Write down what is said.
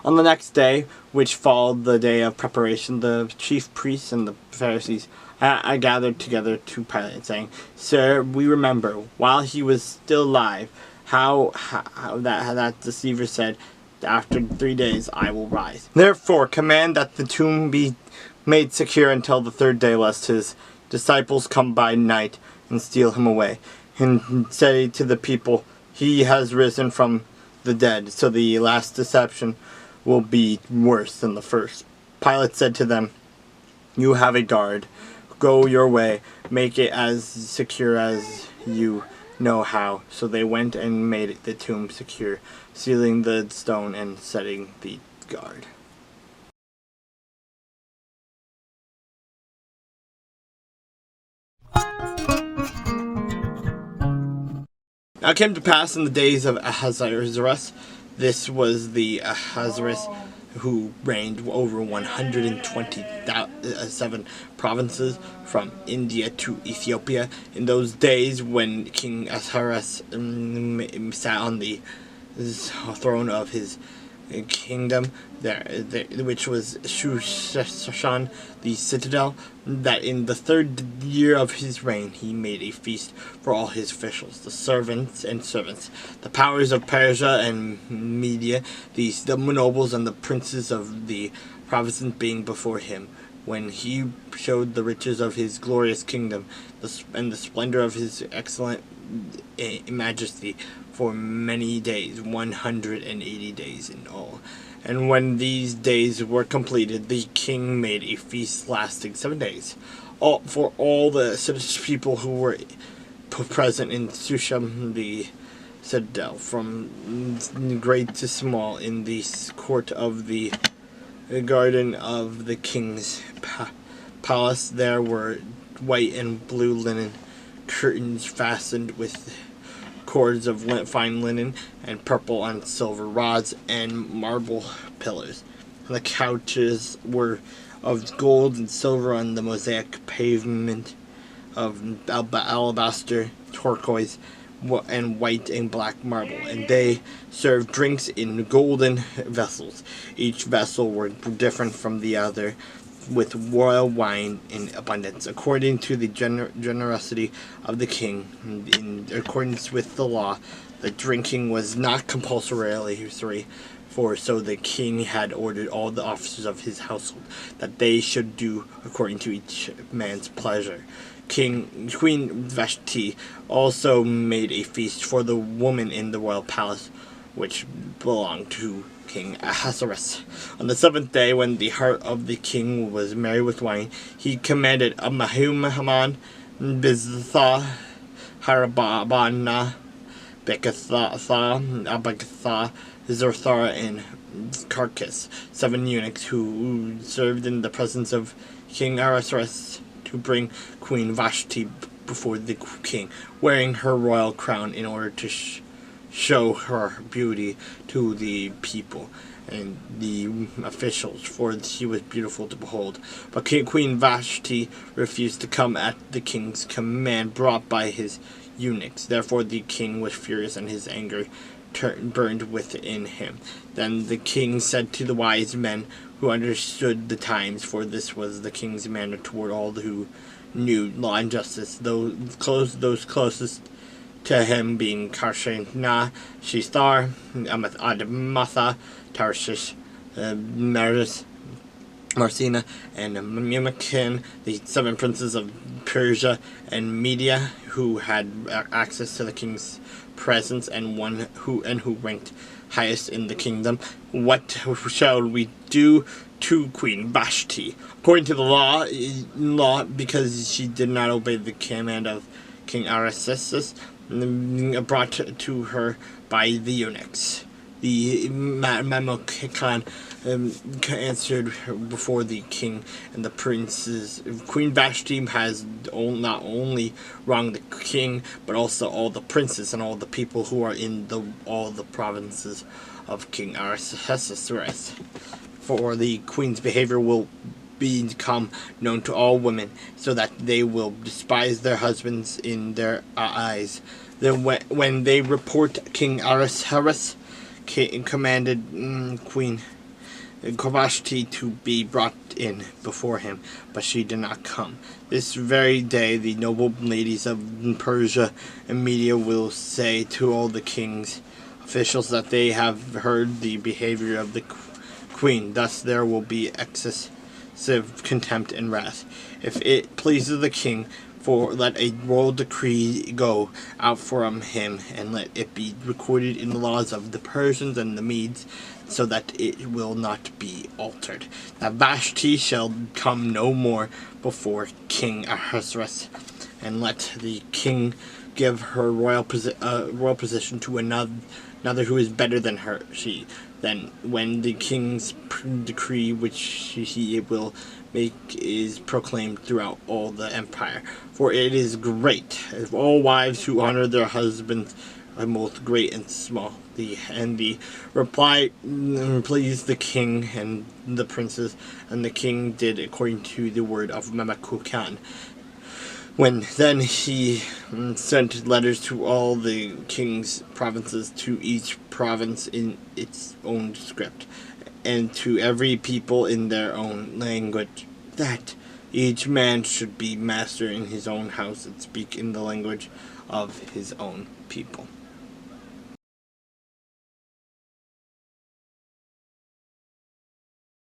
On the next day, which followed the day of preparation, the chief priests and the Pharisees I gathered together to Pilate, saying, "Sir, we remember, while he was still alive, how that deceiver said, 'After 3 days I will rise.' Therefore command that the tomb be made secure until the third day, lest his disciples come by night and steal him away, and say to the people, 'He has risen from the dead.' So the last deception will be worse than the first." Pilate said to them, "You have a guard. Go your way. Make it as secure as you know how." So they went and made the tomb secure, sealing the stone and setting the guard. Now it came to pass in the days of Ahasuerus, this was the Ahasuerus who reigned over 127 provinces from India to Ethiopia. In those days when King Ahasuerus sat on the throne of his kingdom, which was Shushan, the citadel, that in the 3rd year of his reign he made a feast for all his officials, the servants, the powers of Persia and Media, the nobles and the princes of the provinces being before him, when he showed the riches of his glorious kingdom and the splendor of his excellent majesty for many days, 180 days in all. And when these days were completed, the king made a feast lasting 7 days, for all the people who were present in Shushan, the citadel, from great to small, in the court of the garden of the king's palace. There were white and blue linen curtains fastened with cords of fine linen, and purple on silver rods, and marble pillars. And the couches were of gold and silver on the mosaic pavement of alabaster, turquoise, and white and black marble. And they served drinks in golden vessels. Each vessel were different from the other, with royal wine in abundance, according to the generosity of the king. In accordance with the law, the drinking was not compulsory, for so the king had ordered all the officers of his household, that they should do according to each man's pleasure. Queen Vashti also made a feast for the woman in the royal palace, which belonged to King Ahasuerus. On the 7th day, when the heart of the king was merry with wine, he commanded Haman, Biztha, Harabana, Abagatha, Zerthara, and Carcass, 7 eunuchs who served in the presence of King Ahasuerus, to bring Queen Vashti before the king, wearing her royal crown, in order to show her beauty to the people and the officials, for she was beautiful to behold. But Queen Vashti refused to come at the king's command, brought by his eunuchs. Therefore the king was furious, and his anger burned within him. Then the king said to the wise men who understood the times, for this was the king's manner toward all who knew law and justice, those closest to him being Karshena, Shishtar, Adamatha, Tarshish, Meres, Marcina, and Mumakin, the 7 princes of Persia and Media, who had access to the king's presence, and who ranked highest in the kingdom. What shall we do to Queen Vashti? According to the law, because she did not obey the command of King Ahasuerus, brought to her by the eunuchs. The Memucan answered before the king and the princes, Queen Vashti has not only wronged the king, but also all the princes and all the people who are in all the provinces of King Ahasuerus. For the queen's behavior will become known to all women, so that they will despise their husbands in their eyes. Then when they report King Ahasuerus commanded Queen Vashti to be brought in before him, but she did not come. This very day the noble ladies of Persia and Media will say to all the king's officials that they have heard the behavior of the queen. Thus there will be excessive contempt and wrath. If it pleases the king, let a royal decree go out from him, and let it be recorded in the laws of the Persians and the Medes, so that it will not be altered, that Vashti shall come no more before King Ahasuerus, and let the king give her royal position to another who is better than her. Then, when the king's decree, which he will make, is proclaimed throughout all the empire, for it is great. If all wives who honor their husbands are both great and small. The reply pleased the king and the princes, and the king did according to the word of Memucan. When then he sent letters to all the king's provinces, to each province in its own script, and to every people in their own language, that each man should be master in his own house and speak in the language of his own people.